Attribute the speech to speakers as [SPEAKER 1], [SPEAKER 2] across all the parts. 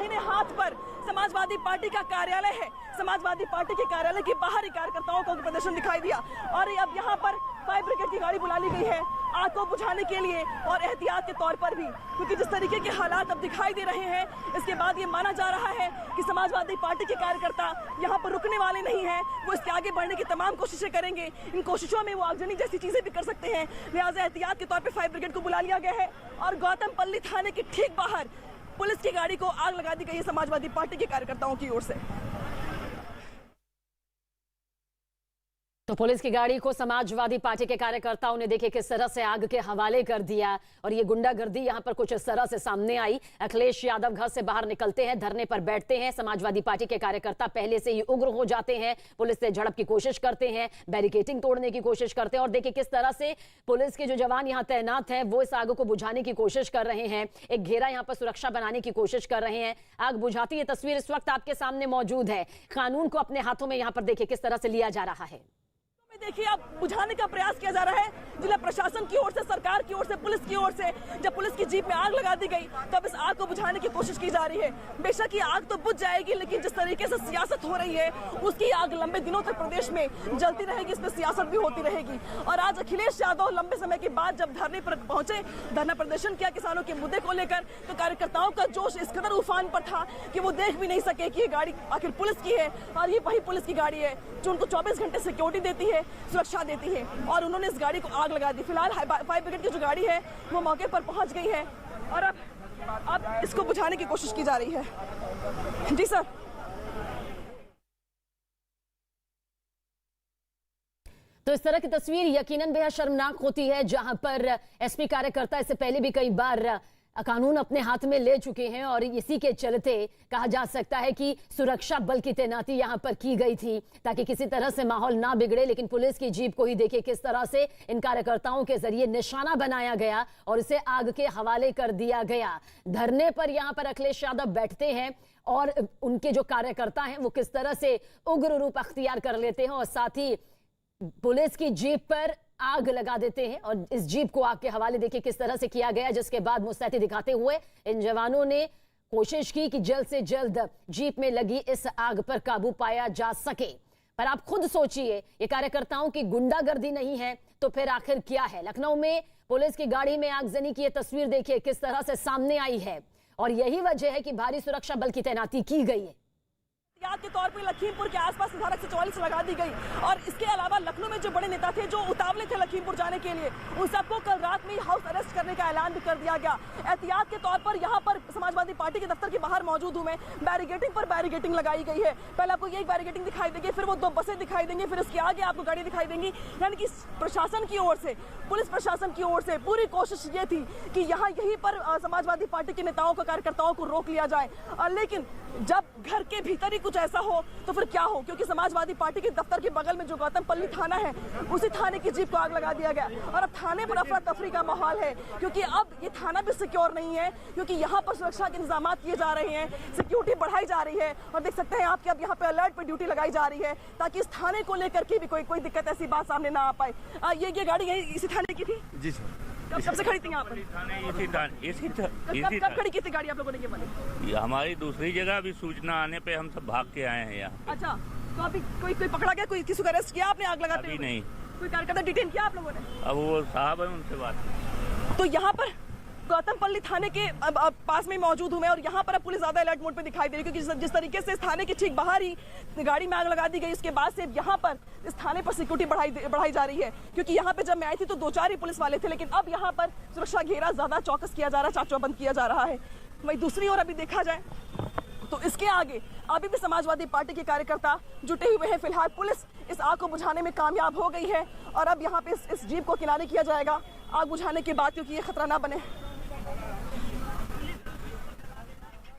[SPEAKER 1] दाहिने हाथ पर समाजवादी पार्टी का कार्यालय है। समाजवादी पार्टी के कार्यालय के बाहर ही कार्यकर्ताओं का प्रदर्शन दिखाई दिया और अब यहाँ पर फायर ब्रिगेड की गाड़ी बुला ली गई है आग को बुझाने के लिए और एहतियात के तौर पर भी, क्योंकि जिस तरीके के हालात अब दिखाई दे रहे हैं इसके बाद ये माना जा रहा है कि समाजवादी पार्टी के कार्यकर्ता यहाँ पर रुकने वाले नहीं हैं। वो इसके आगे बढ़ने की तमाम कोशिशें करेंगे। इन कोशिशों में वो आगजनी जैसी चीजें भी कर सकते हैं, लिहाजा एहतियात के तौर पर फायर ब्रिगेड को बुला लिया गया है और गौतम पल्ली थाने के ठीक बाहर पुलिस की गाड़ी को आग लगा दी गई है समाजवादी पार्टी के कार्यकर्ताओं की ओर से।
[SPEAKER 2] तो पुलिस की गाड़ी को समाजवादी पार्टी के कार्यकर्ताओं ने देखे किस तरह से आग के हवाले कर दिया और ये गुंडागर्दी यहां पर कुछ इस तरह से सामने आई। अखिलेश यादव घर से बाहर निकलते हैं, धरने पर बैठते हैं। समाजवादी पार्टी के कार्यकर्ता पहले से ही उग्र हो जाते हैं, पुलिस से झड़प की कोशिश करते हैं, बैरिकेडिंग तोड़ने की कोशिश करते हैं और देखिए किस तरह से पुलिस के जो जवान यहां तैनात हैं वो इस आग को बुझाने की कोशिश कर रहे हैं। एक घेरा यहां पर सुरक्षा बनाने की कोशिश कर रहे हैं। आग बुझाती ये तस्वीर इस वक्त आपके सामने मौजूद है। कानून को अपने हाथों में यहां पर देखिए किस तरह से लिया जा रहा है।
[SPEAKER 1] देखिए अब बुझाने का प्रयास किया जा रहा है जिला प्रशासन की ओर से, सरकार की ओर से, पुलिस की ओर से। जब पुलिस की जीप में आग लगा दी गई तब इस आग को बुझाने की कोशिश की जा रही है। बेशक ये आग तो बुझ जाएगी लेकिन जिस तरीके से सियासत हो रही है उसकी आग लंबे दिनों तक प्रदेश में जलती रहेगी, इसमें सियासत भी होती रहेगी। और आज अखिलेश यादव लंबे समय के बाद जब धरने पर पहुंचे, धरना प्रदर्शन किया किसानों के मुद्दे को लेकर, तो कार्यकर्ताओं का जोश इस कदर उफान पर था कि वो देख भी नहीं सके कि ये गाड़ी आखिर पुलिस की है और ये वही पुलिस की गाड़ी है जो उनको 24 घंटे सिक्योरिटी देती है, सुरक्षा देती है और उन्होंने इस गाड़ी को आग लगा दी। फिलहाल फायर ब्रिगेड की जो गाड़ी है वो मौके पर पहुंच गई है और अब इसको बुझाने की कोशिश की जा रही है। जी सर।
[SPEAKER 2] तो इस तरह की तस्वीर यकीनन बेहद शर्मनाक होती है जहां पर एसपी कार्यकर्ता इससे पहले भी कई बार कानून अपने हाथ में ले चुके हैं और इसी के चलते कहा जा सकता है कि सुरक्षा बल की तैनाती यहां पर की गई थी ताकि किसी तरह से माहौल ना बिगड़े। लेकिन पुलिस की जीप को ही देखिए किस तरह से इन कार्यकर्ताओं के जरिए निशाना बनाया गया और इसे आग के हवाले कर दिया गया। धरने पर यहां पर अखिलेश यादव बैठते हैं और उनके जो कार्यकर्ता हैं वो किस तरह से उग्र रूप अख्तियार कर लेते हैं और साथ ही पुलिस की जीप पर आग लगा देते हैं और इस जीप को आग के हवाले देखिए किस तरह से किया गया, जिसके बाद मुस्तैदी दिखाते हुए इन जवानों ने कोशिश की कि जल्द से जल्द जीप में लगी इस आग पर काबू पाया जा सके। पर आप खुद सोचिए, ये कार्यकर्ताओं की गुंडागर्दी नहीं है तो फिर आखिर क्या है? लखनऊ में पुलिस की गाड़ी में आगजनी की ये तस्वीर देखिए किस तरह से सामने आई है और यही वजह है कि भारी सुरक्षा बल की तैनाती की गई है।
[SPEAKER 1] याद के तौर पर लखीमपुर के आसपास धारा 144 लगा दी गई और इसके अलावा लखनऊ में जो बड़े नेता थे जो उतावले थे लखीमपुर जाने के लिए, उन सबको कल रात में हाउस अरेस्ट करने का ऐलान भी कर दिया गया। एहतियात के तौर पर यहाँ पर समाजवादी पार्टी के दफ्तर के बाहर मौजूद हूँ मैं। बैरिकेडिंग पर बैरिकेडिंग लगाई गई है। पहले आपको ये बैरिकेडिंग दिखाई देगी, फिर वो 2 बसें दिखाई देंगी, फिर उसके आगे आपको गाड़ी दिखाई देंगी। यानी कि प्रशासन की ओर से, पुलिस प्रशासन की ओर से पूरी कोशिश ये थी कि यहाँ यहीं पर समाजवादी पार्टी के नेताओं को, कार्यकर्ताओं को रोक लिया जाए। लेकिन जब घर के भीतर ही कुछ ऐसा हो तो फिर क्या हो, क्योंकि समाजवादी पार्टी के दफ्तर के बगल में जो गौतम पल्ली थाना है उसी थाने की जीप को आग लगा दिया गया और अब थाने पर अफरा तफरी का माहौल है क्योंकि अब ये थाना भी सिक्योर नहीं है क्योंकि यहाँ पर सुरक्षा के इंतजाम किए जा रहे हैं, सिक्योरिटी बढ़ाई जा रही है और देख सकते हैं आप कि अब यहाँ पे अलर्ट पे ड्यूटी लगाई जा रही है ताकि इस थाने को लेकर के भी कोई दिक्कत ऐसी बात सामने ना आ पाए। ये गाड़ी यही इसी थाने की थी? जी सर। कब से खड़ी थी यहाँ पर? कब खड़ी की थी गाड़ी आप लोगों ने ये वाली?
[SPEAKER 3] हमारी दूसरी जगह भी सूचना आने पे हम सब भाग के आए हैं यहाँ।
[SPEAKER 1] अच्छा, तो अभी कोई पकड़ा गया, कोई किसी को अरेस्ट किया आपने आग लगाते हुए?
[SPEAKER 3] अभी नहीं।
[SPEAKER 1] कोई कार्यकर्ता डिटेन किया आप लोगों ने?
[SPEAKER 3] अब वो साहब है उनसे बात।
[SPEAKER 1] तो यहाँ पर गौतम पल्ली थाने के पास में मौजूद हूँ मैं और यहाँ पर अब पुलिस ज्यादा अलर्ट मोड पे दिखाई दे रही है क्योंकि जिस तरीके से इस थाने के ठीक बाहर ही गाड़ी में आग लगा दी गई उसके बाद से यहाँ पर इस थाने पर सिक्योरिटी बढ़ाई जा रही है क्योंकि यहाँ पे जब मैं आई थी तो 2-4 ही पुलिस वाले थे लेकिन अब यहाँ पर सुरक्षा घेरा ज्यादा चौकस किया जा रहा है, चाकचौबंद किया जा रहा है। वही दूसरी ओर अभी देखा जाए तो इसके आगे अभी भी समाजवादी पार्टी के कार्यकर्ता जुटे हुए हैं। फिलहाल पुलिस इस आग को बुझाने में कामयाब हो गई है और अब यहाँ पे इस जीप को किनारे किया जाएगा आग बुझाने के बाद क्योंकि ये खतरा ना बने।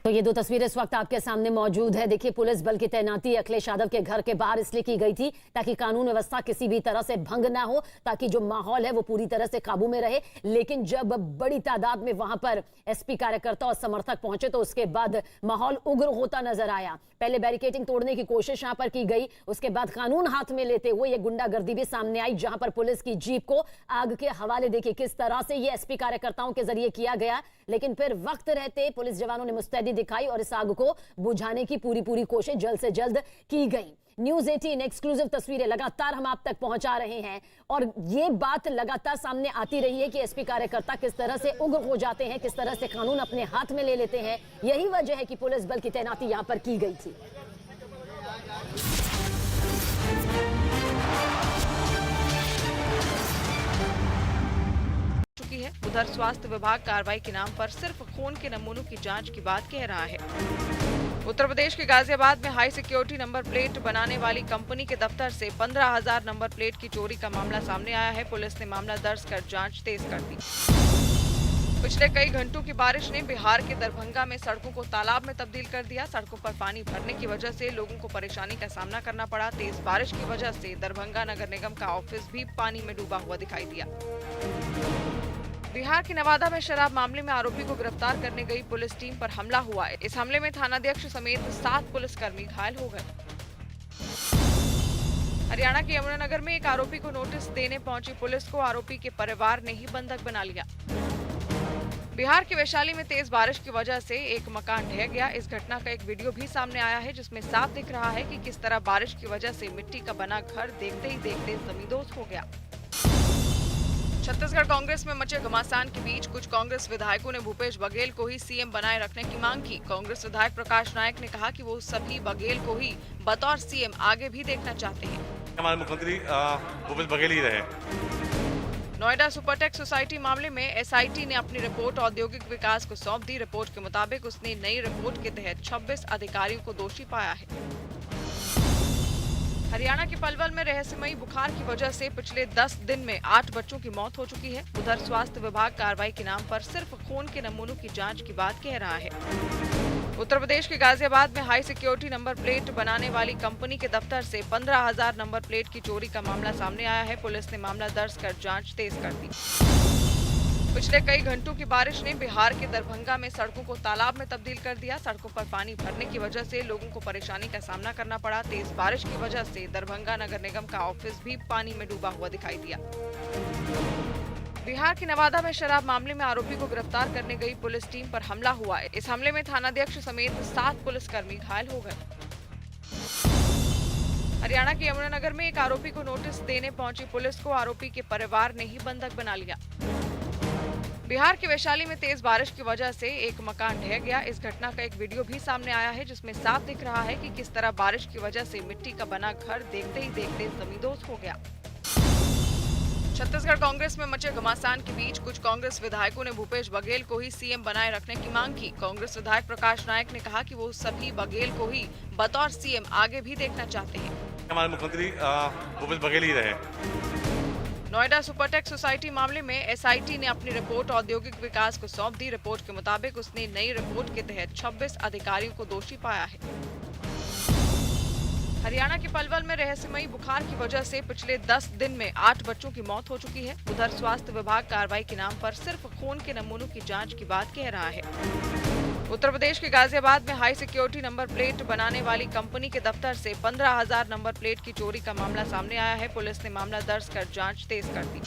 [SPEAKER 2] तो ये 2 तस्वीरें इस वक्त आपके सामने मौजूद है। देखिए पुलिस बल की तैनाती अखिलेश यादव के घर के बाहर इसलिए की गई थी ताकि कानून व्यवस्था किसी भी तरह से भंग ना हो, ताकि जो माहौल है वो पूरी तरह से काबू में रहे। लेकिन जब बड़ी तादाद में वहां पर एसपी कार्यकर्ता और समर्थक पहुंचे तो उसके बाद माहौल उग्र होता नजर आया। पहले बैरिकेडिंग तोड़ने की कोशिश यहां पर की गई, उसके बाद कानून हाथ में लेते हुए ये गुंडागर्दी भी सामने आई जहां पर पुलिस की जीप को आग के हवाले देखिए किस तरह से ये एसपी कार्यकर्ताओं के जरिए किया गया। लेकिन फिर वक्त रहते पुलिस जवानों ने मुस्तैदी दिखाई और इस आग को बुझाने की पूरी कोशिश जल्द से जल्द की गई। न्यूज 18 एक्सक्लूसिव तस्वीरें लगातार हम आप तक पहुंचा रहे हैं और ये बात लगातार सामने आती रही है कि एसपी कार्यकर्ता किस तरह से उग्र हो जाते हैं, किस तरह से कानून अपने हाथ में ले लेते हैं। यही वजह है कि पुलिस बल की तैनाती यहां पर की गई थी।
[SPEAKER 4] चुकी है। उधर स्वास्थ्य विभाग कार्रवाई के नाम पर सिर्फ खून के नमूनों की जांच की बात कह रहा है। उत्तर प्रदेश के गाजियाबाद में हाई सिक्योरिटी नंबर प्लेट बनाने वाली कंपनी के दफ्तर से 15,000 नंबर प्लेट की चोरी का मामला सामने आया है। पुलिस ने मामला दर्ज कर जांच तेज कर दी। पिछले कई घंटों की बारिश ने बिहार के दरभंगा में सड़कों को तालाब में तब्दील कर दिया। सड़कों पर पानी भरने की वजह से लोगों को परेशानी का सामना करना पड़ा। तेज बारिश की वजह से दरभंगा नगर निगम का ऑफिस भी पानी में डूबा हुआ दिखाई दिया। बिहार के नवादा में शराब मामले में आरोपी को गिरफ्तार करने गई पुलिस टीम पर हमला हुआ है। इस हमले में थानाध्यक्ष समेत 7 पुलिसकर्मी घायल हो गए। हरियाणा के यमुनानगर में एक आरोपी को नोटिस देने पहुंची पुलिस को आरोपी के परिवार ने ही बंधक बना लिया। बिहार के वैशाली में तेज बारिश की वजह से एक मकान ढह गया। इस घटना का एक वीडियो भी सामने आया है जिसमें साफ दिख रहा है कि किस तरह बारिश की वजह से मिट्टी का बना घर देखते ही देखते जमींदोज हो गया। छत्तीसगढ़ कांग्रेस में मचे घमासान के बीच कुछ कांग्रेस विधायकों ने भूपेश बघेल को ही सीएम बनाए रखने की मांग की। कांग्रेस विधायक प्रकाश नायक ने कहा कि वो सभी बघेल को ही बतौर सीएम आगे भी देखना चाहते हैं।
[SPEAKER 5] हमारे मुख्यमंत्री भूपेश बघेल ही रहे।
[SPEAKER 4] नोएडा सुपरटेक सोसाइटी मामले में एसआईटी ने अपनी रिपोर्ट औद्योगिक विकास को सौंप दी। रिपोर्ट के मुताबिक उसने नई रिपोर्ट के तहत 26 अधिकारियों को दोषी पाया है। हरियाणा के पलवल में रहस्यमयी बुखार की वजह से पिछले 10 दिन में 8 बच्चों की मौत हो चुकी है। उधर स्वास्थ्य विभाग कार्रवाई के नाम पर सिर्फ खून के नमूनों की जांच की बात कह रहा है। उत्तर प्रदेश के गाजियाबाद में हाई सिक्योरिटी नंबर प्लेट बनाने वाली कंपनी के दफ्तर से 15,000 नंबर प्लेट की चोरी का मामला सामने आया है। पुलिस ने मामला दर्ज कर जांच तेज कर दी। पिछले कई घंटों की बारिश ने बिहार के दरभंगा में सड़कों को तालाब में तब्दील कर दिया। सड़कों पर पानी भरने की वजह से लोगों को परेशानी का सामना करना पड़ा। तेज बारिश की वजह से दरभंगा नगर निगम का ऑफिस भी पानी में डूबा हुआ दिखाई दिया। बिहार के नवादा में शराब मामले में आरोपी को गिरफ्तार करने गई पुलिस टीम पर हमला हुआ है। इस हमले में थानाध्यक्ष समेत 7 पुलिसकर्मी घायल हो गए। हरियाणा के यमुनानगर में एक आरोपी को नोटिस देने पहुंची पुलिस को आरोपी के परिवार ने ही बंधक बना लिया। बिहार के वैशाली में तेज बारिश की वजह से एक मकान ढह गया। इस घटना का एक वीडियो भी सामने आया है जिसमें साफ दिख रहा है कि किस तरह बारिश की वजह से मिट्टी का बना घर देखते ही देखते जमींदोज हो गया। छत्तीसगढ़ कांग्रेस में मचे घमासान के बीच कुछ कांग्रेस विधायकों ने भूपेश बघेल को ही सीएम बनाए रखने की मांग की। कांग्रेस विधायक प्रकाश नायक ने कहा कि वो सभी बघेल को ही बतौर सीएम आगे भी देखना चाहते हैं।
[SPEAKER 5] हमारे मुख्यमंत्री भूपेश बघेल ही रहे।
[SPEAKER 4] नोएडा सुपरटेक सोसाइटी मामले में एसआईटी ने अपनी रिपोर्ट औद्योगिक विकास को सौंप दी। रिपोर्ट के मुताबिक उसने नई रिपोर्ट के तहत 26 अधिकारियों को दोषी पाया है। हरियाणा के पलवल में रहस्यमयी बुखार की वजह से पिछले 10 दिन में 8 बच्चों की मौत हो चुकी है। उधर स्वास्थ्य विभाग कार्रवाई के नाम पर सिर्फ खून के नमूनों की जांच की बात कह रहा है। उत्तर प्रदेश के गाजियाबाद में हाई सिक्योरिटी नंबर प्लेट बनाने वाली कंपनी के दफ्तर से 15,000 नंबर प्लेट की चोरी का मामला सामने आया है। पुलिस ने मामला दर्ज कर जांच तेज कर दी।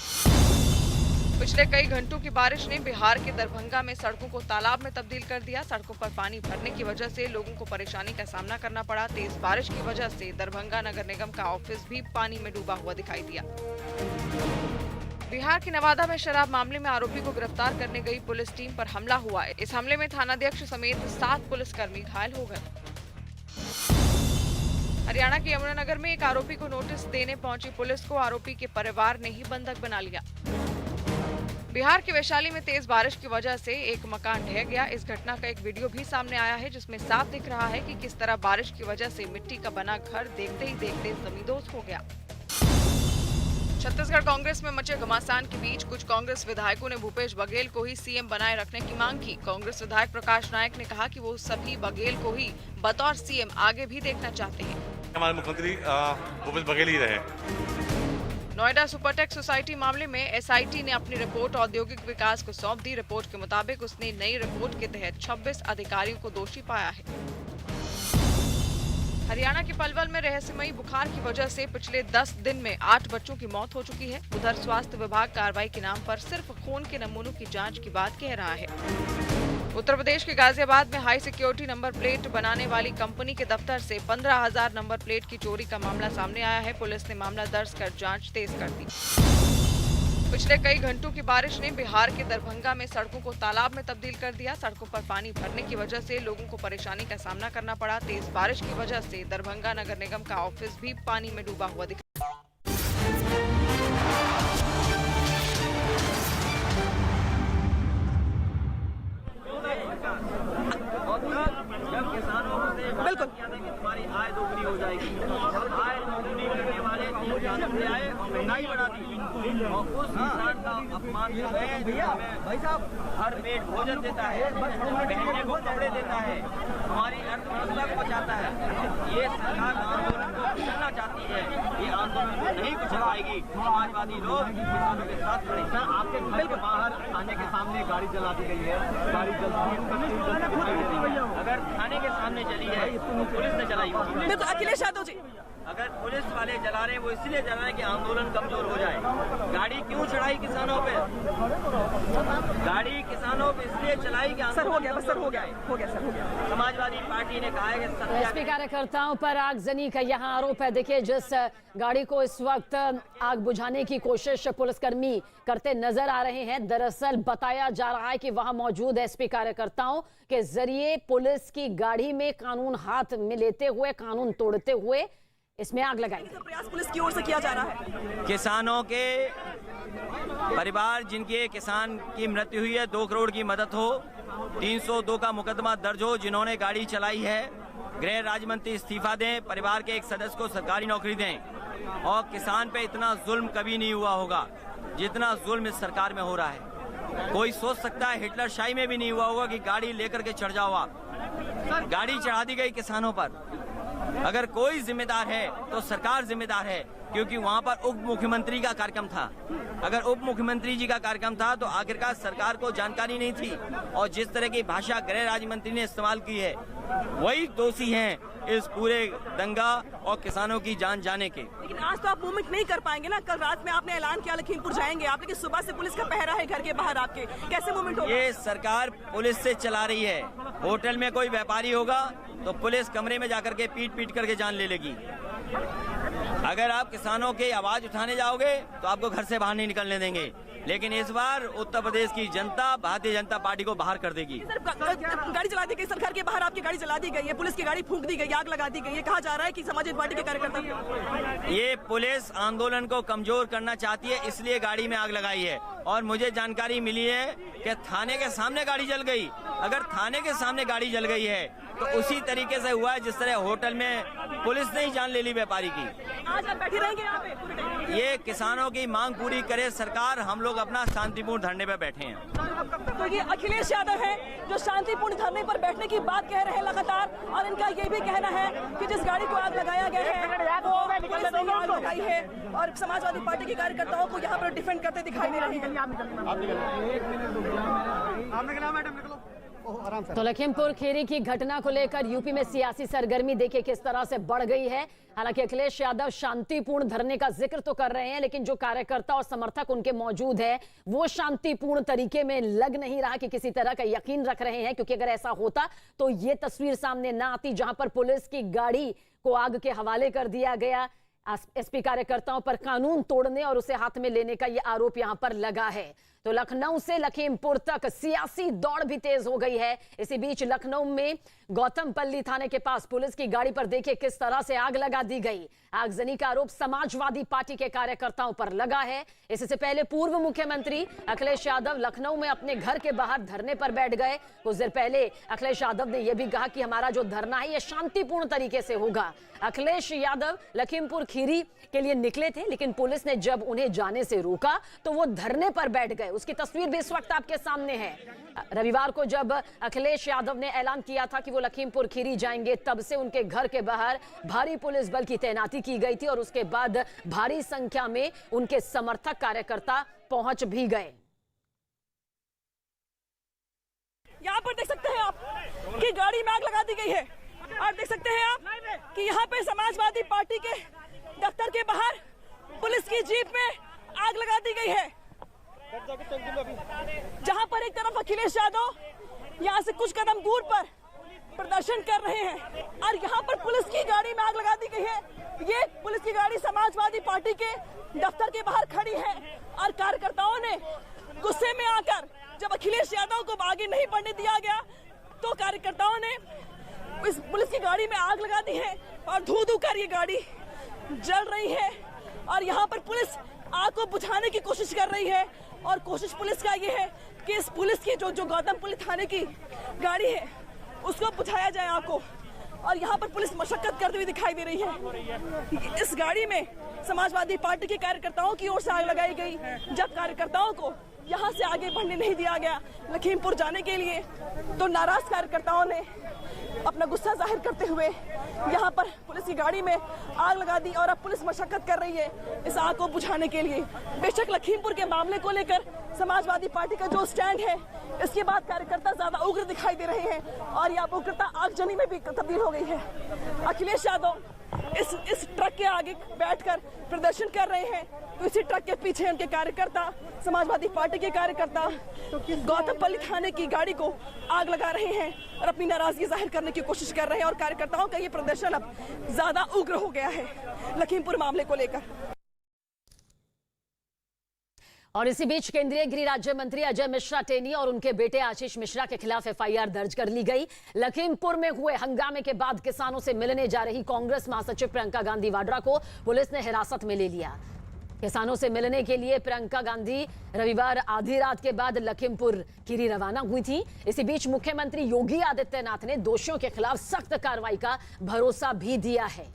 [SPEAKER 4] पिछले कई घंटों की बारिश ने बिहार के दरभंगा में सड़कों को तालाब में तब्दील कर दिया। सड़कों पर पानी भरने की वजह से लोगों को परेशानी का सामना करना पड़ा। तेज बारिश की वजह से दरभंगा नगर निगम का ऑफिस भी पानी में डूबा हुआ दिखाई दिया। बिहार के नवादा में शराब मामले में आरोपी को गिरफ्तार करने गई पुलिस टीम पर हमला हुआ है। इस हमले में थानाध्यक्ष समेत 7 पुलिसकर्मी घायल हो गए। हरियाणा के यमुनानगर में एक आरोपी को नोटिस देने पहुंची पुलिस को आरोपी के परिवार ने ही बंधक बना लिया। बिहार के वैशाली में तेज बारिश की वजह से एक मकान ढह गया। इस घटना का एक वीडियो भी सामने आया है जिसमें साफ दिख रहा है कि किस तरह बारिश की वजह से मिट्टी का बना घर देखते ही देखते जमींदोज हो गया। छत्तीसगढ़ कांग्रेस में मचे घमासान के बीच कुछ कांग्रेस विधायकों ने भूपेश बघेल को ही सीएम बनाए रखने की मांग की। कांग्रेस विधायक प्रकाश नायक ने कहा कि वो सभी बघेल को ही बतौर सीएम आगे भी देखना चाहते हैं।
[SPEAKER 5] हमारे मुख्यमंत्री भूपेश बघेल ही रहे।
[SPEAKER 4] नोएडा सुपरटेक सोसाइटी मामले में एसआईटी ने अपनी रिपोर्ट औद्योगिक विकास को सौंप दी। रिपोर्ट के मुताबिक उसने नई रिपोर्ट के तहत 26 अधिकारियों को दोषी पाया है। हरियाणा के पलवल में रहस्यमयी बुखार की वजह से पिछले 10 दिन में 8 बच्चों की मौत हो चुकी है। उधर स्वास्थ्य विभाग कार्रवाई के नाम पर सिर्फ खून के नमूनों की जांच की बात कह रहा है। उत्तर प्रदेश के गाजियाबाद में हाई सिक्योरिटी नंबर प्लेट बनाने वाली कंपनी के दफ्तर से 15,000 नंबर प्लेट की चोरी का मामला सामने आया है। पुलिस ने मामला दर्ज कर जांच तेज कर दी। पिछले कई घंटों की बारिश ने बिहार के दरभंगा में सड़कों को तालाब में तब्दील कर दिया। सड़कों पर पानी भरने की वजह से लोगों को परेशानी का सामना करना पड़ा। तेज बारिश की वजह से दरभंगा नगर निगम का ऑफिस भी पानी में डूबा हुआ दिखा।
[SPEAKER 6] बिल्कुल हमारी आय दोगुनी हो जाएगी। आय दोगुनी करने वाले आए महंगाई बढ़ा दी और उस किसान का अपमान भैया भाई साहब हर पेट भोजन देता है, पहनने को कपड़े देता है, हमारी अर्थव्यवस्था को बचाता है। ये सरकार आंदोलन को कुचलना चाहती है। ये आंदोलन को नहीं कुचल पाएगी। समाजवादी लोग किसानों के साथ खड़े हैं। आपके घर के बाहर थाने के सामने गाड़ी जला दी गई है। गाड़ी अगर थाने के सामने जली है तो पुलिस ने जलाई होगी।
[SPEAKER 1] बिल्कुल अखिलेश यादव जी,
[SPEAKER 6] अगर पुलिस वाले जला रहे हैं वो इसलिए जला रहे हैं कि आंदोलन कमजोर हो जाए। गाड़ी क्यों चढ़ाई किसानों पे? गाड़ी किसानों पे इसलिए चलाई कि
[SPEAKER 1] सर हो गया, सर हो गया, सर हो गया।
[SPEAKER 6] समाजवादी पार्टी ने कहा है कि
[SPEAKER 2] एसपी कार्यकर्ताओं पर आगजनी का यहाँ आरोप है। देखिए, जिस गाड़ी को इस वक्त आग बुझाने की कोशिश पुलिसकर्मी करते नजर आ रहे हैं, दरअसल बताया जा रहा है कि वहां मौजूद एसपी कार्यकर्ताओं के जरिए पुलिस की गाड़ी में कानून हाथ में लेते हुए, कानून तोड़ते हुए इसमें आग लगाई।
[SPEAKER 1] प्रयास पुलिस की ओर से किया जा रहा है।
[SPEAKER 6] किसानों के परिवार जिनके किसान की मृत्यु हुई है, 2 करोड़ की मदद हो, 302 का मुकदमा दर्ज हो, जिन्होंने गाड़ी चलाई है, गृह राज्य मंत्री इस्तीफा दें, परिवार के एक सदस्य को सरकारी नौकरी दें। और किसान पे इतना जुल्म कभी नहीं हुआ होगा जितना जुल्म इस सरकार में हो रहा है। कोई सोच सकता है हिटलर शाही में भी नहीं हुआ होगा कि गाड़ी लेकर के चढ़ जाओ आप। गाड़ी चढ़ा दी गई किसानों पर। अगर कोई जिम्मेदार है तो सरकार जिम्मेदार है, क्योंकि वहां पर उप मुख्यमंत्री का कार्यक्रम था। अगर उप मुख्यमंत्री जी का कार्यक्रम था तो आखिरकार सरकार को जानकारी नहीं थी, और जिस तरह की भाषा गृह राज्य मंत्री ने इस्तेमाल की है वही दोषी हैं इस पूरे दंगा और किसानों की जान जाने के।
[SPEAKER 1] लेकिन आज तो आप मूवमेंट नहीं कर पाएंगे ना। कल रात में आपने ऐलान किया लखीमपुर जाएंगे आप, लेकिन सुबह से पुलिस का पहरा है घर के बाहर आपके, कैसे मूवमेंट होगा?
[SPEAKER 6] ये सरकार पुलिस से चला रही है। होटल में कोई व्यापारी होगा तो पुलिस कमरे में जाकर के पीट करके जान ले लेगी। अगर आप किसानों की आवाज उठाने जाओगे तो आपको घर से बाहर नहीं निकलने देंगे। लेकिन इस बार उत्तर प्रदेश की जनता भारतीय जनता पार्टी को बाहर कर देगी।
[SPEAKER 1] गाड़ी चला दी गई, सरकार के बाहर आपकी गाड़ी चला दी गई है, पुलिस की गाड़ी फूंक दी गई, आग लगा दी गई है। कहा जा रहा है कि समाजवादी पार्टी के कार्यकर्ता,
[SPEAKER 6] ये पुलिस आंदोलन को कमजोर करना चाहती है, इसलिए गाड़ी में आग लगाई है। और मुझे जानकारी मिली है कि थाने के सामने गाड़ी जल गई। अगर थाने के सामने गाड़ी जल गई है तो उसी तरीके से हुआ है जिस तरह होटल में पुलिस ने ही जान ले ली व्यापारी की।
[SPEAKER 1] आज आप बैठी रहेंगे यहाँ पे?
[SPEAKER 6] ये किसानों की मांग पूरी करे सरकार, हम लोग अपना शांतिपूर्ण धरने पे बैठे हैं।
[SPEAKER 1] तो ये अखिलेश यादव है जो शांतिपूर्ण धरने पर बैठने की बात कह रहे हैं लगातार, और इनका ये भी कहना है कि जिस गाड़ी को आग लगाया गया है वो पुलिस ने आग लगाई है, और समाजवादी पार्टी के कार्यकर्ताओं को यहाँ पर डिफेंड करते दिखाई दे रहे हैं।
[SPEAKER 2] तो लखीमपुर खीरी की घटना को लेकर यूपी में सियासी सरगर्मी देखिए किस तरह से बढ़ गई है। हालांकि अखिलेश यादव शांतिपूर्ण धरने का जिक्र तो कर रहे हैं, लेकिन जो कार्यकर्ता और समर्थक उनके मौजूद है वो शांतिपूर्ण तरीके में लग नहीं रहा कि किसी तरह का यकीन रख रहे हैं, क्योंकि अगर ऐसा होता तो ये तस्वीर सामने ना आती जहां पर पुलिस की गाड़ी को आग के हवाले कर दिया गया। एसपी कार्यकर्ताओं पर कानून तोड़ने और उसे हाथ में लेने का यह आरोप यहां पर लगा है। तो लखनऊ से लखीमपुर तक सियासी दौड़ भी तेज हो गई है। इसी बीच लखनऊ में गौतमपल्ली थाने के पास पुलिस की गाड़ी पर देखिए किस तरह से आग लगा दी गई। आगजनी का आरोप समाजवादी पार्टी के कार्यकर्ताओं पर लगा है। इससे पहले पूर्व मुख्यमंत्री अखिलेश यादव लखनऊ में अपने घर के बाहर धरने पर बैठ गए। कुछ देर पहले अखिलेश यादव ने यह भी कहा कि हमारा जो धरना है यह शांतिपूर्ण तरीके से होगा। अखिलेश यादव लखीमपुर खीरी के लिए निकले थे, लेकिन पुलिस ने जब उन्हें जाने से रोका तो वो धरने पर बैठ गए। उसकी तस्वीर भी इस वक्त आपके सामने है। रविवार को जब अखिलेश यादव ने ऐलान किया था कि वो लखीमपुर खीरी जाएंगे, तब से उनके घर के बाहर भारी पुलिस बल की तैनाती की गई थी और उसके बाद भारी संख्या में उनके समर्थक कार्यकर्ता पहुंच भी गए।
[SPEAKER 1] यहाँ पर देख सकते हैं आप कि गाड़ी में आग लगा दी गई है, और देख सकते हैं आप कि यहाँ पे समाजवादी पार्टी के दफ्तर के बाहर पुलिस की जीप में आग लगा दी गई है, जहां पर एक तरफ अखिलेश यादव यहाँ से कुछ कदम दूर पर प्रदर्शन कर रहे हैं और यहाँ पर पुलिस की गाड़ी में आग लगा दी गई है। ये पुलिस की गाड़ी समाजवादी पार्टी के दफ्तर के बाहर खड़ी है और कार्यकर्ताओं ने गुस्से में आकर जब अखिलेश यादव को आगे नहीं बढ़ने दिया गया तो कार्यकर्ताओं ने इस पुलिस की गाड़ी में आग लगा दी है और धू धू कर ये गाड़ी जल रही है और यहाँ पर पुलिस आग को बुझाने की कोशिश कर रही है और कोशिश पुलिस का ये है कि इस पुलिस की जो गौतमपुर थाने की गाड़ी है उसको बुझाया जाए आग को। और यहाँ पर पुलिस मशक्कत करती हुई दिखाई दे रही है। इस गाड़ी में समाजवादी पार्टी के कार्यकर्ताओं की ओर से आग लगाई गई। जब कार्यकर्ताओं को यहाँ से आगे बढ़ने नहीं दिया गया लखीमपुर जाने के लिए तो नाराज कार्यकर्ताओं ने अपना गुस्सा जाहिर करते हुए यहाँ पर पुलिस की गाड़ी में आग लगा दी और अब पुलिस मशक्कत कर रही है इस आग को बुझाने के लिए। बेशक लखीमपुर के मामले को लेकर समाजवादी पार्टी का जो स्टैंड है इसके बाद कार्यकर्ता ज्यादा उग्र दिखाई दे रहे हैं और यह उग्रता आगजनी में भी तब्दील हो गई है। अखिलेश यादव इस ट्रक के आगे बैठकर प्रदर्शन कर रहे हैं तो इसी ट्रक के पीछे उनके कार्यकर्ता समाजवादी पार्टी के कार्यकर्ता गौतमपल्ली थाने की गाड़ी को आग लगा रहे हैं और अपनी नाराजगी जाहिर करने की कोशिश कर रहे हैं और कार्यकर्ताओं का ये प्रदर्शन अब ज्यादा उग्र हो गया है लखीमपुर मामले को लेकर।
[SPEAKER 2] और इसी बीच केंद्रीय गृह राज्य मंत्री अजय मिश्रा टेनी और उनके बेटे आशीष मिश्रा के खिलाफ एफआईआर दर्ज कर ली गई। लखीमपुर में हुए हंगामे के बाद किसानों से मिलने जा रही कांग्रेस महासचिव प्रियंका गांधी वाड्रा को पुलिस ने हिरासत में ले लिया। किसानों से मिलने के लिए प्रियंका गांधी रविवार आधी रात के बाद लखीमपुर खीरी रवाना हुई थी। इसी बीच मुख्यमंत्री योगी आदित्यनाथ ने दोषियों के खिलाफ सख्त कार्रवाई का भरोसा भी दिया है।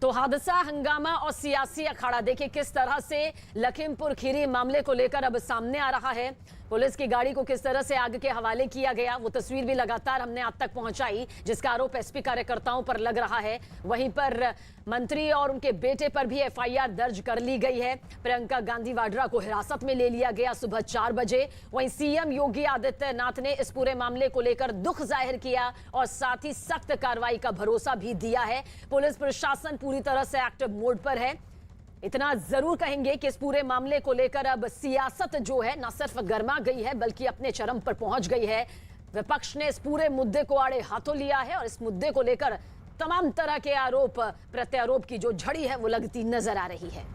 [SPEAKER 2] तो हादसा, हंगामा और सियासी अखाड़ा देखिए किस तरह से लखीमपुर खीरी मामले को लेकर अब सामने आ रहा है। पुलिस की गाड़ी को किस तरह से आग के हवाले किया गया वो तस्वीर भी लगातार हमने आप तक पहुंचाई जिसका आरोप एसपी कार्यकर्ताओं पर लग रहा है। वहीं पर मंत्री और उनके बेटे पर भी एफआईआर दर्ज कर ली गई है। प्रियंका गांधी वाड्रा को हिरासत में ले लिया गया सुबह 4 बजे। वहीं सीएम योगी आदित्यनाथ ने इस पूरे मामले को लेकर दुख जाहिर किया और साथ ही सख्त कार्रवाई का भरोसा भी दिया है। पुलिस प्रशासन पूरी तरह से एक्टिव मोड पर है। इतना जरूर कहेंगे कि इस पूरे मामले को लेकर अब सियासत जो है न सिर्फ गर्मा गई है बल्कि अपने चरम पर पहुंच गई है। विपक्ष ने इस पूरे मुद्दे को आड़े हाथों लिया है और इस मुद्दे को लेकर तमाम तरह के आरोप प्रत्यारोप की जो झड़ी है वो लगती नजर आ रही है।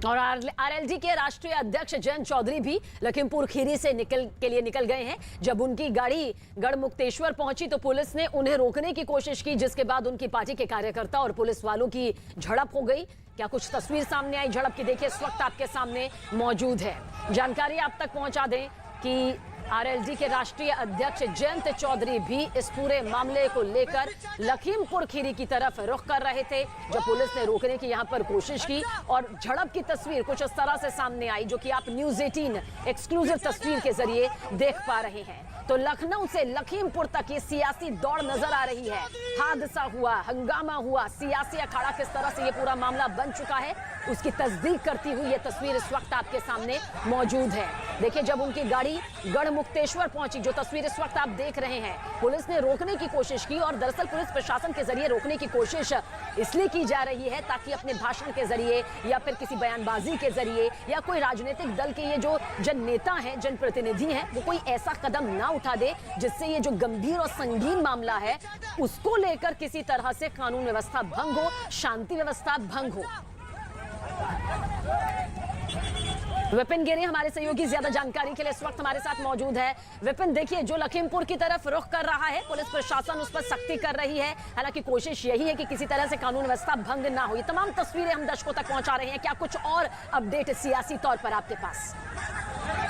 [SPEAKER 2] और आरएलडी के राष्ट्रीय अध्यक्ष जयंत चौधरी भी लखीमपुर खीरी से निकल गए हैं। जब उनकी गाड़ी गढ़मुक्तेश्वर पहुंची तो पुलिस ने उन्हें रोकने की कोशिश की जिसके बाद उनकी पार्टी के कार्यकर्ता और पुलिस वालों की झड़प हो गई। क्या कुछ तस्वीर सामने आई झड़प की, देखिए इस वक्त आपके सामने मौजूद है। जानकारी आप तक पहुंचा दें कि आरएलडी के राष्ट्रीय अध्यक्ष जयंत चौधरी भी इस पूरे मामले को लेकर लखीमपुर खीरी की तरफ रुख कर रहे थे जब पुलिस ने रोकने की यहां पर कोशिश की और झड़प की तस्वीर कुछ इस तरह से सामने आई जो कि आप न्यूज़ 18 एक्सक्लूसिव तस्वीर के जरिए देख पा रहे हैं। तो लखनऊ से लखीमपुर तक ये सियासी दौड़ नजर आ रही है। हादसा हुआ, हंगामा हुआ, सियासी अखाड़ा किस तरह से ये पूरा मामला बन चुका है उसकी तस्दीक करती हुई ये तस्वीर इस वक्त आपके सामने मौजूद है। देखिए जब उनकी गाड़ी गढ़मुक्तेश्वर पहुंची, जो तस्वीर इस वक्त आप देख रहे हैं, पुलिस ने रोकने की कोशिश की और दरअसल पुलिस प्रशासन के जरिए रोकने की कोशिश इसलिए की जा रही है ताकि अपने भाषण के जरिए या फिर किसी बयानबाजी के जरिए या कोई राजनीतिक दल के ये जो जन नेता हैं, जनप्रतिनिधि हैं, वो कोई ऐसा कदम ना उठा दे जिससे ये जो गंभीर और संगीन मामला है उसको लेकर किसी तरह से कानून व्यवस्था भंग हो, शांति व्यवस्था भंग हो। विपिन गिरी हमारे सहयोगी ज्यादा जानकारी के लिए इस वक्त हमारे साथ मौजूद है। विपिन, देखिए जो लखीमपुर की तरफ रुख कर रहा है, पुलिस प्रशासन उस पर सख्ती कर रही है, हालांकि कोशिश यही है कि किसी तरह से कानून व्यवस्था भंग ना हो। ये तमाम तस्वीरें हम दर्शकों तक पहुंचा रहे हैं। क्या कुछ और अपडेट सियासी तौर पर आपके पास?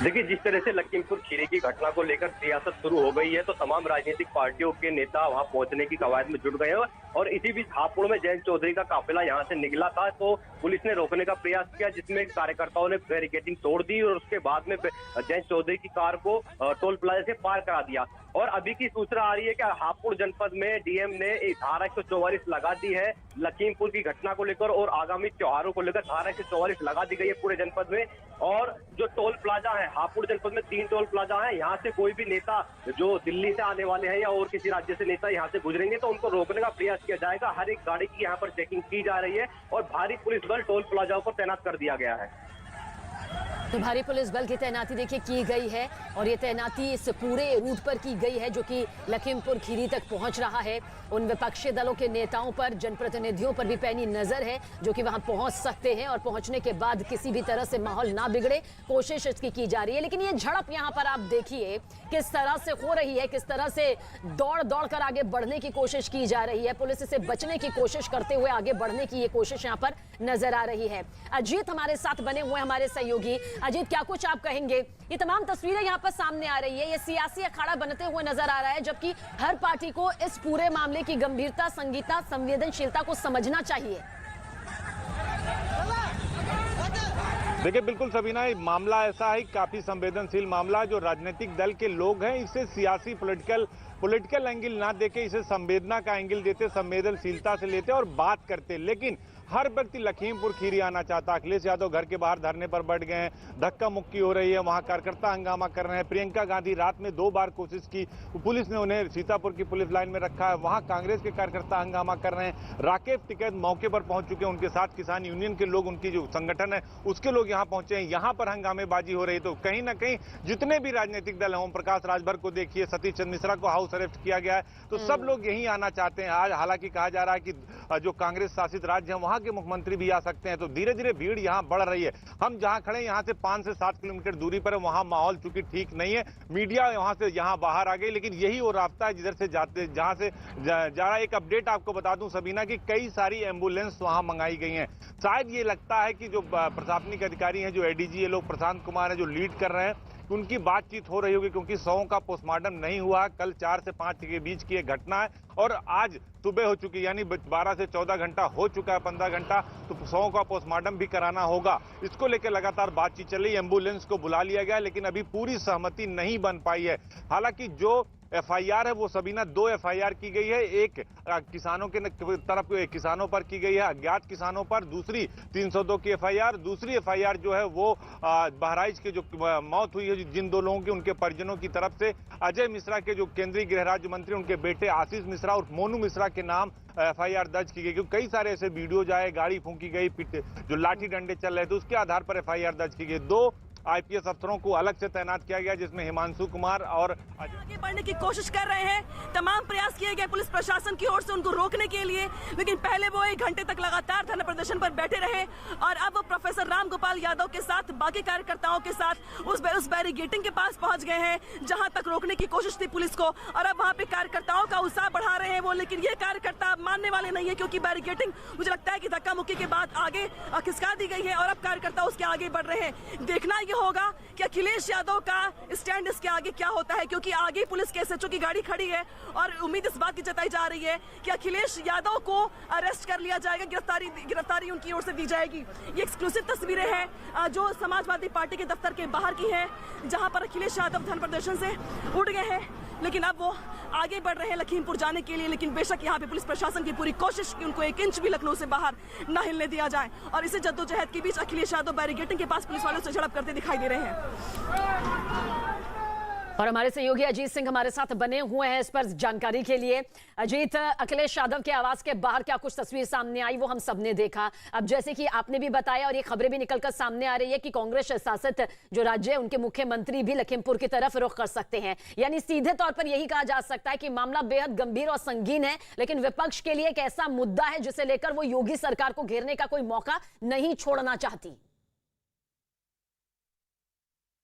[SPEAKER 7] देखिए जिस तरह से लखीमपुर खीरी की घटना को लेकर सियासत शुरू हो गई है तो तमाम राजनीतिक पार्टियों के नेता वहां पहुंचने की कवायद में जुट गए हैं और इसी बीच हापुड़ में जयंत चौधरी का काफिला यहां से निकला था तो पुलिस ने रोकने का प्रयास किया जिसमें कार्यकर्ताओं ने बैरिकेडिंग तोड़ दी और उसके बाद में जयंत चौधरी की कार को टोल प्लाजा से पार करा दिया। और अभी की सूचना आ रही है कि हापुड़ जनपद में डीएम ने धारा 144 लगा दी है लखीमपुर की घटना को लेकर और आगामी त्योहारों को लेकर धारा 144 लगा दी गई है पूरे जनपद में। और जो टोल प्लाजा है हापुड़ जनपद में 3 टोल प्लाजा है, यहाँ से कोई भी नेता जो दिल्ली से आने वाले हैं या और किसी राज्य से नेता यहाँ से गुजरेंगे तो उनको रोकने का प्रयास किया जाएगा। हर एक गाड़ी की यहाँ पर चेकिंग की जा रही है और भारी पुलिस बल टोल प्लाजाओं पर तैनात कर दिया गया है।
[SPEAKER 2] तो भारी पुलिस बल की तैनाती देखिए की गई है और ये तैनाती इस पूरे रूट पर की गई है जो कि लखीमपुर खीरी तक पहुंच रहा है। उन विपक्षी दलों के नेताओं पर, जनप्रतिनिधियों पर भी पैनी नजर है जो कि वहां पहुंच सकते हैं और पहुंचने के बाद किसी भी तरह से माहौल ना बिगड़े कोशिश इसकी की जा रही है। लेकिन ये झड़प यहां पर आप देखिए किस तरह से हो रही है, किस तरह से दौड़ दौड़ कर आगे बढ़ने की कोशिश की जा रही है। पुलिस इसे बचने की कोशिश करते हुए आगे बढ़ने की ये कोशिश यहाँ पर नजर आ रही है। अजीत हमारे साथ बने हुए हमारे सहयोगी। अजीत, क्या कुछ आप कहेंगे? ये तमाम तस्वीरें यहाँ पर सामने आ रही है, ये सियासी अखाड़ा बनते हुए नजर आ रहा है, जबकि हर पार्टी को इस पूरे मामले की गंभीरता, संगीता, संवेदनशीलता को समझना चाहिए।
[SPEAKER 8] देखिए बिल्कुल सबीना, मामला ऐसा है, काफी संवेदनशील मामला। जो राजनीतिक दल के लोग हैं इसे सियासी पॉलिटिकल एंगल ना देके इसे संवेदना का एंगल देते, संवेदनशीलता से लेते और बात करते। लेकिन हर व्यक्ति लखीमपुर खीरी आना चाहता। अखिलेश यादव घर के बाहर धरने पर बैठ गए हैं, धक्का मुक्की हो रही है, वहां कार्यकर्ता हंगामा कर रहे हैं। प्रियंका गांधी रात में 2 बार कोशिश की, पुलिस ने उन्हें सीतापुर की पुलिस लाइन में रखा है, वहां कांग्रेस के कार्यकर्ता हंगामा कर रहे हैं। राकेश टिकैत मौके पर पहुंच चुके हैं, उनके साथ किसान यूनियन के लोग, उनकी जो संगठन है उसके लोग यहाँ पहुंचे हैं। यहाँ पर हंगामेबाजी हो रही है। तो कहीं ना कहीं जितने भी राजनीतिक दल हैं, ओम प्रकाश राजभर को देखिए, सतीश चंद्र मिश्रा को हाउस अरेस्ट किया गया है, तो सब लोग यही आना चाहते हैं। आज हालांकि कहा जा रहा है कि जो कांग्रेस शासित राज्य है वहां के मुख्यमंत्री भी आ सकते हैं। तो धीरे धीरे भीड़ यहां बढ़ रही है। हम जहां खड़े यहां से 5 से 7 किलोमीटर दूरी पर है, वहां माहौल चूंकि ठीक नहीं है, मीडिया वहां से यहां बाहर आ गई। लेकिन यही वो रास्ता है जिधर से जाते, जहां से जा रहा। एक अपडेट आपको बता दूं सबीना की कई सारी एम्बुलेंस वहां मंगाई गई हैं। शायद ये लगता है कि जो प्रशासनिक अधिकारी हैं, जो एडीजी ये लोग, प्रशांत कुमार है जो लीड कर रहे हैं, उनकी बातचीत हो रही होगी, क्योंकि 100 का पोस्टमार्टम नहीं हुआ। कल 4 से 5 के बीच की एक घटना है और आज सुबह हो चुकी, यानी 12 से 14 घंटा हो चुका है, 15 घंटा, तो 100 का पोस्टमार्टम भी कराना होगा। इसको लेकर लगातार बातचीत चल रही है। एम्बुलेंस को बुला लिया गया, लेकिन अभी पूरी सहमति नहीं बन पाई है। हालांकि जो एफआईआर है वो सबीना 2 एफआईआर की गई है। एक किसानों के तरफ किसानों पर की गई है, अज्ञात किसानों पर। दूसरी 302 की एफआईआर। दूसरी एफआईआर जो है वो बहराइच के जो मौत हुई है जिन 2 लोगों की, उनके परिजनों की तरफ से अजय मिश्रा के जो केंद्रीय गृह राज्य मंत्री, उनके बेटे आशीष मिश्रा और मोनू मिश्रा के नाम एफआईआर दर्ज की गई। क्योंकि कई सारे ऐसे वीडियो आए, गाड़ी फूंकी गई, जो लाठी डंडे चल रहे थे, उसके आधार पर एफआईआर दर्ज की गई। 2 आईपीएस अफसरों को अलग से तैनात किया गया, जिसमें हिमांशु कुमार और
[SPEAKER 1] आगे बढ़ने की कोशिश कर रहे हैं। तमाम प्रयास किए गए पुलिस प्रशासन की ओर से उनको रोकने के लिए, लेकिन पहले वो 1 घंटे तक लगातार धरना प्रदर्शन पर बैठे रहे और अब वो प्रोफेसर राम गोपाल यादव के साथ बाकी कार्यकर्ताओं के साथ उस बैरिगेटिंग के पास पहुंच गए हैं जहां तक रोकने की कोशिश थी पुलिस को। और अब वहां पे कार्यकर्ताओं का उत्साह बढ़ा रहे हैं वो, लेकिन ये कार्यकर्ता मानने वाले नहीं है, क्योंकि बैरिगेटिंग मुझे लगता है कि धक्का मुक्की के बाद आगे खिसका दी गई है और अब कार्यकर्ता उसके आगे बढ़ रहे हैं। देखना ये होगा कि अखिलेश यादव का स्टैंड इसके आगे क्या होता है, क्योंकि आगे पुलिस के एसएचओ की गाड़ी खड़ी है और उम्मीद इस बात की जताई जा रही है कि अखिलेश यादव को अरेस्ट कर लिया जाएगा, गिरफ्तारी उनकी ओर से दी जाएगी। ये एक्सक्लूसिव तस्वीरें हैं जो समाजवादी पार्टी के दफ्तर के बाहर की है, जहां पर अखिलेश यादव धरना प्रदर्शन से उठ गए हैं, लेकिन अब वो आगे बढ़ रहे हैं लखीमपुर जाने के लिए। लेकिन बेशक यहाँ पे पुलिस प्रशासन की पूरी कोशिश कि उनको 1 इंच भी लखनऊ से बाहर न हिलने दिया जाए। और इसी जद्दोजहद के बीच अखिलेश यादव बैरिगेटिंग के पास पुलिस वालों से झड़प करते दिखाई दे रहे हैं।
[SPEAKER 2] और हमारे सहयोगी अजीत सिंह हमारे साथ बने हुए हैं इस पर जानकारी के लिए। अजीत, अखिलेश यादव के आवास के बाहर क्या कुछ तस्वीर सामने आई वो हम सबने देखा। अब जैसे कि आपने भी बताया और ये खबरें भी निकलकर सामने आ रही है कि कांग्रेस शासित जो राज्य है उनके मुख्यमंत्री भी लखीमपुर की तरफ रुख कर सकते हैं। यानी सीधे तौर पर यही कहा जा सकता है कि मामला बेहद गंभीर और संगीन है, लेकिन विपक्ष के लिए एक ऐसा मुद्दा है जिसे लेकर वो योगी सरकार को घेरने का कोई मौका नहीं छोड़ना चाहती।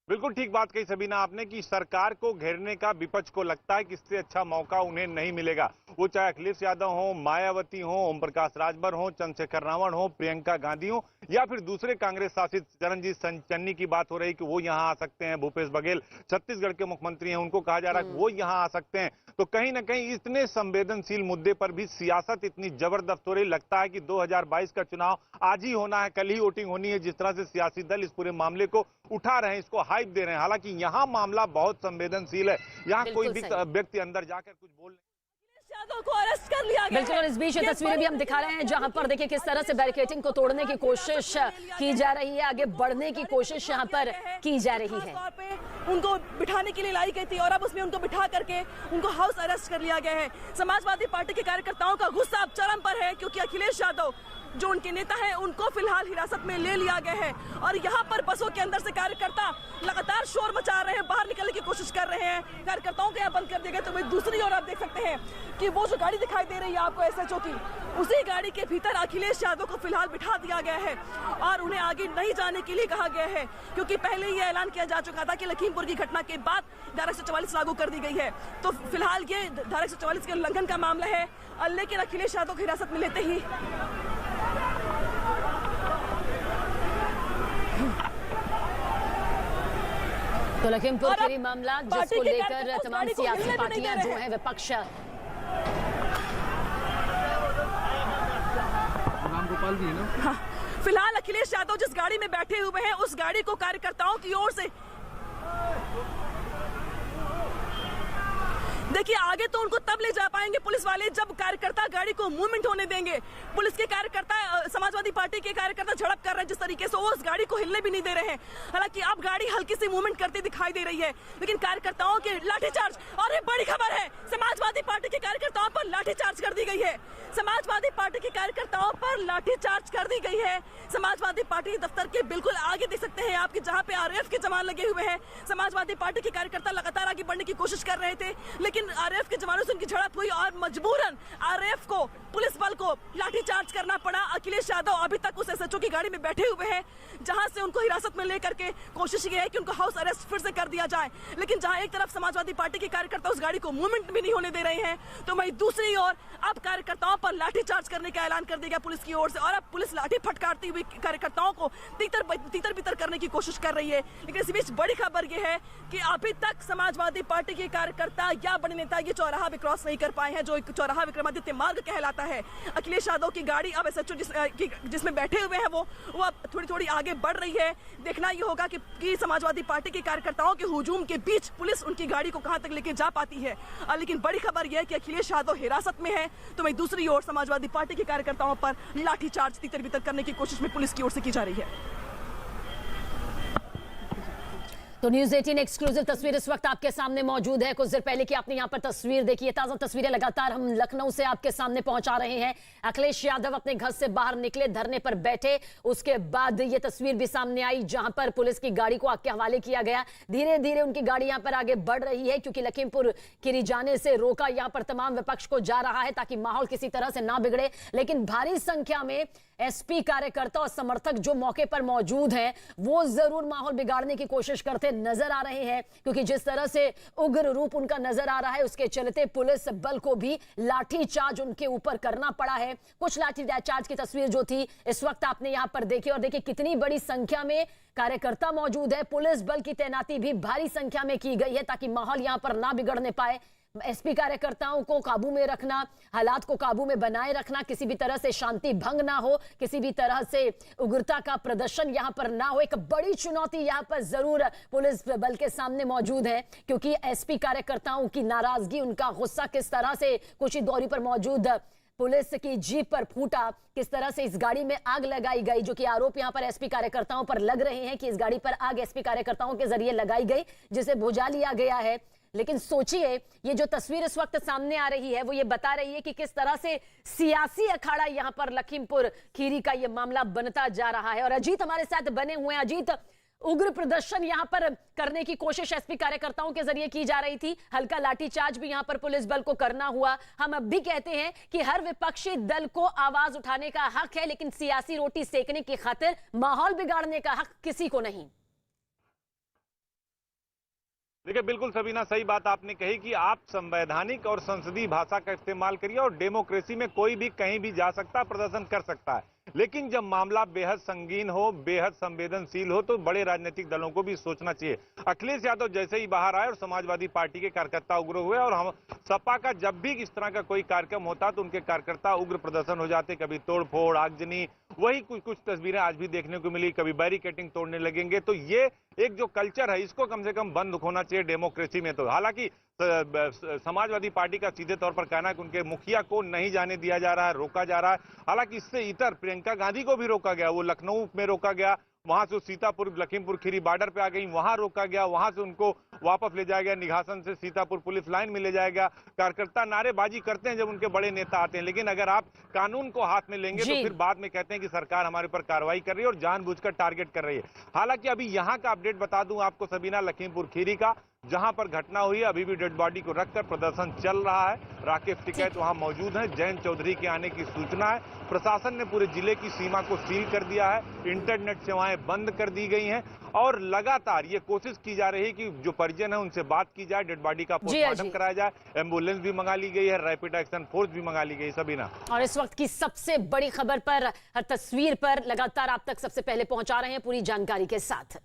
[SPEAKER 8] बिल्कुल ठीक बात कही सबीना आपने कि सरकार को घेरने का विपक्ष को लगता है कि इससे अच्छा मौका उन्हें नहीं मिलेगा। वो चाहे अखिलेश यादव हो, मायावती हो, ओम प्रकाश राजभर हो, चंद्रशेखर रावण हो, प्रियंका गांधी हो, या फिर दूसरे कांग्रेस शासित चरणजीत चन्नी की बात हो रही कि वो यहाँ आ सकते हैं। भूपेश बघेल छत्तीसगढ़ के मुख्यमंत्री हैं, उनको कहा जा रहा है कि वो यहाँ आ सकते हैं। तो कहीं ना कहीं इतने संवेदनशील मुद्दे पर भी सियासत इतनी जबरदस्त हो रही, लगता है कि 2022 का चुनाव आज ही होना है, कल ही वोटिंग होनी है। जिस तरह से सियासी दल इस पूरे मामले को उठा रहे हैं, इसको हाई वाइब दे रहे हैं। हालांकि यहाँ मामला बहुत संवेदनशील है, यहाँ कोई भी व्यक्ति अंदर जाकर कुछ बोल
[SPEAKER 1] यादव को अरेस्ट कर लिया गया।
[SPEAKER 2] बिल्कुल, और इस बीच ये तस्वीरें भी हम दिखा रहे हैं जहां पर देखिए किस तरह से बैरिकेडिंग को तोड़ने की कोशिश की जा रही है, आगे बढ़ने की कोशिश यहां पर की जा रही है।
[SPEAKER 1] तौर पे उनको बिठाने के लिए लाई गई थी और अब उसमें उनको बिठा करके उनको हाउस अरेस्ट कर लिया गया है। समाजवादी पार्टी के कार्यकर्ताओं का गुस्सा अब चरम पर है क्योंकि अखिलेश यादव जो उनके नेता हैं उनको फिलहाल हिरासत में ले लिया गया है और यहाँ पर बसों के अंदर से कार्यकर्ता लगातार शोर मचा रहे हैं, बाहर निकलने की कोशिश कर रहे हैं। कार्यकर्ताओं को यहाँ बंद कर दिया गया। तो वही दूसरी ओर आप देख सकते हैं कि वो जो गाड़ी दिखाई दे रही है आपको एसएचओ की, उसी गाड़ी के भीतर अखिलेश यादव को फिलहाल बिठा दिया गया है और उन्हें आगे नहीं जाने के लिए कहा गया है क्योंकि पहले ही ऐलान किया जा चुका था कि लखीमपुर की घटना के बाद धारा 144 लागू कर दी गई है। तो फिलहाल ये धारा 144 के उल्लंघन का मामला है, लेकिन अखिलेश यादव को हिरासत में लेते ही
[SPEAKER 2] तो लखीमपुर खीरी मामला जिसको लेकर तमाम सियासी पार्टियां जो है विपक्ष
[SPEAKER 9] रामगोपाल भी है ना।
[SPEAKER 1] हाँ, फिलहाल अखिलेश यादव जिस गाड़ी में बैठे हुए हैं उस गाड़ी को कार्यकर्ताओं की ओर से देखिए आगे तो उनको तब ले जा पाएंगे पुलिस वाले जब कार्यकर्ता गाड़ी को मूवमेंट होने देंगे। पुलिस के कार्यकर्ता समाजवादी पार्टी के कार्यकर्ता झड़प कर रहे हैं जिस तरीके से, वो उस गाड़ी को हिलने भी नहीं दे रहे हैं। हालांकि अब गाड़ी हल्की सी मूवमेंट करती दिखाई दे रही है, लेकिन कार्यकर्ताओं के लाठीचार्ज। और एक बड़ी खबर है, समाजवादी पार्टी के कार्यकर्ताओं पर लाठीचार्ज कर दी गई है। समाजवादी पार्टी के कार्यकर्ताओं पर लाठीचार्ज कर दी गई है। समाजवादी पार्टी दफ्तर के बिल्कुल आगे देख सकते हैं आपके, जहां पे आरएएफ के जवान लगे हुए हैं। समाजवादी पार्टी के कार्यकर्ता लगातार आगे बढ़ने की कोशिश कर रहे थे, लेकिन आरएएफ के जवानों से उनकी झड़प हुई और मजबूरन आरएएफ को, पुलिस बल को लाठीचार्ज करना पड़ा। अखिलेश यादव अभी तक उस एसएचओ की गाड़ी में बैठे हुए हैं जहां से उनको हिरासत में लेकर के कोशिश ये है कि उनको हाउस अरेस्ट फिर से कर दिया जाए। लेकिन जहां एक तरफ समाजवादी पार्टी के कार्यकर्ता उस गाड़ी को मूवमेंट भी नहीं होने दे रहे हैं, तो वहीं दूसरी ओर अब कार्यकर्ताओं पर लाठीचार्ज करने का ऐलान कर दिया गया पुलिस की ओर से और अब पुलिस लाठी फटकारती हुई कार्यकर्ताओं को तीतर बितर करने की कोशिश कर रही है। लेकिन इसी बीच बड़ी खबर यह है कि अभी तक समाजवादी पार्टी के कार्यकर्ता या बड़े नेता ये चौराहा भी क्रॉस नहीं कर पाए हैं, जो एक चौराहा विक्रमादित्य मार्ग कहलाता है। अखिलेश यादव की गाड़ी अब एसएचओ जिसमें बैठे हुए हैं वो अब थोड़ी थोड़ी आगे बढ़ रही है। देखना ये होगा कि समाजवादी पार्टी के कार्यकर्ताओं के हुजूम के बीच पुलिस उनकी गाड़ी को कहां तक लेके जा पाती है। लेकिन बड़ी खबर यह है कि अखिलेश यादव हिरासत में है, तो वहीं दूसरी ओर समाजवादी पार्टी के कार्यकर्ताओं पर लाठीचार्ज तीतर बितर करने की कोशिश में पुलिस की ओर से की जा रही है।
[SPEAKER 2] तो न्यूज 18 एक्सक्लूसिव तस्वीर इस वक्त आपके सामने मौजूद है। कुछ देर पहले की आपने यहाँ पर तस्वीर देखी है, ताजा तस्वीरें लगातार हम लखनऊ से आपके सामने पहुंचा रहे हैं। अखिलेश यादव अपने घर से बाहर निकले, धरने पर बैठे, उसके बाद ये तस्वीर भी सामने आई जहां पर पुलिस की गाड़ी को आग के हवाले किया गया। धीरे धीरे उनकी गाड़ी यहाँ पर आगे बढ़ रही है क्योंकि लखीमपुर खीरी जाने से रोका यहाँ पर तमाम विपक्ष को जा रहा है ताकि माहौल किसी तरह से ना बिगड़े। लेकिन भारी संख्या में एसपी कार्यकर्ता और समर्थक जो मौके पर मौजूद हैं वो जरूर माहौल बिगाड़ने की कोशिश करते नजर आ रहे हैं क्योंकि जिस तरह से उग्र रूप उनका नजर आ रहा है उसके चलते पुलिस बल को भी लाठीचार्ज उनके ऊपर करना पड़ा है। कुछ लाठीचार्ज की तस्वीर जो थी इस वक्त आपने यहां पर देखी और देखिए कितनी बड़ी संख्या में कार्यकर्ता मौजूद है। पुलिस बल की तैनाती भी भारी संख्या में की गई है ताकि माहौल यहां पर ना बिगड़ने पाए। एसपी कार्यकर्ताओं को काबू में रखना, हालात को काबू में बनाए रखना, किसी भी तरह से शांति भंग ना हो, किसी भी तरह से उग्रता का प्रदर्शन यहां पर ना हो। एक बड़ी चुनौती यहां पर जरूर पुलिस बल के सामने मौजूद है क्योंकि एसपी कार्यकर्ताओं की नाराजगी, उनका गुस्सा किस तरह से कुछ ही दूरी पर मौजूद पुलिस की जीप पर फूटा, किस तरह से इस गाड़ी में आग लगाई गई, जो कि आरोप यहां पर एसपी कार्यकर्ताओं पर लग रहे हैं कि इस गाड़ी पर आग एसपी कार्यकर्ताओं के जरिए लगाई गई जिसे बुझा लिया गया है। लेकिन सोचिए ये जो तस्वीर इस वक्त सामने आ रही है वो ये बता रही है कि किस तरह से सियासी अखाड़ा यहां पर लखीमपुर खीरी का ये मामला बनता जा रहा है। और अजीत हमारे साथ बने हुए हैं। अजीत, उग्र प्रदर्शन यहां पर करने की कोशिश एसपी कार्यकर्ताओं के जरिए की जा रही थी, हल्का लाठीचार्ज भी यहां पर पुलिस बल को करना हुआ। हम अब भी कहते हैं कि हर विपक्षी दल को आवाज उठाने का हक है, लेकिन सियासी रोटी सेकने की खातिर माहौल बिगाड़ने का हक किसी को नहीं।
[SPEAKER 8] देखिए बिल्कुल सबीना, सही बात आपने कही कि आप संवैधानिक और संसदीय भाषा का इस्तेमाल करिए और डेमोक्रेसी में कोई भी कहीं भी जा सकता, प्रदर्शन कर सकता है। लेकिन जब मामला बेहद संगीन हो, बेहद संवेदनशील हो तो बड़े राजनीतिक दलों को भी सोचना चाहिए। अखिलेश यादव जैसे ही बाहर आए और समाजवादी पार्टी के कार्यकर्ता उग्र हुए और हम सपा का जब भी इस तरह का कोई कार्यक्रम होता तो उनके कार्यकर्ता उग्र प्रदर्शन हो जाते, कभी तोड़फोड़, आगजनी वही कुछ कुछ तस्वीरें आज भी देखने को मिली। कभी बैरिकेटिंग तोड़ने लगेंगे। तो ये एक जो कल्चर है इसको कम से कम बंद होना चाहिए डेमोक्रेसी में। तो हालांकि समाजवादी पार्टी का सीधे तौर पर कहना है कि उनके मुखिया को नहीं जाने दिया जा रहा है, रोका जा रहा है। हालांकि इससे इतर प्रियंका गांधी को भी रोका गया, वो लखनऊ में रोका गया, वहां से सीतापुर लखीमपुर खीरी बॉर्डर पे आ गई, वहां रोका गया, वहां से उनको वापस ले जाया गया, निघासन से सीतापुर पुलिस लाइन में ले जाया गया। कार्यकर्ता नारेबाजी करते हैं जब उनके बड़े नेता आते हैं, लेकिन अगर आप कानून को हाथ में लेंगे तो फिर बाद में कहते हैं कि सरकार हमारे ऊपर कार्रवाई कर रही है और जानबूझकर टारगेट कर रही है। हालांकि अभी यहां का अपडेट बता दूं आपको सबीना, लखीमपुर खीरी का जहां पर घटना हुई है अभी भी डेड बॉडी को रखकर प्रदर्शन चल रहा है। राकेश टिकैत वहां मौजूद हैं। जयंत चौधरी के आने की सूचना है। प्रशासन ने पूरे जिले की सीमा को सील कर दिया है, इंटरनेट सेवाएं बंद कर दी गई हैं और लगातार ये कोशिश की जा रही है कि जो परिजन है उनसे बात की जाए, डेड बॉडी का पोस्टमार्टम कराया जाए। एम्बुलेंस भी मंगा ली गई है, रैपिड एक्शन फोर्स भी मंगा ली गई। सबीना,
[SPEAKER 2] और इस वक्त की सबसे बड़ी खबर पर, हर तस्वीर पर लगातार आप तक सबसे पहले पहुंचा रहे हैं पूरी जानकारी के साथ।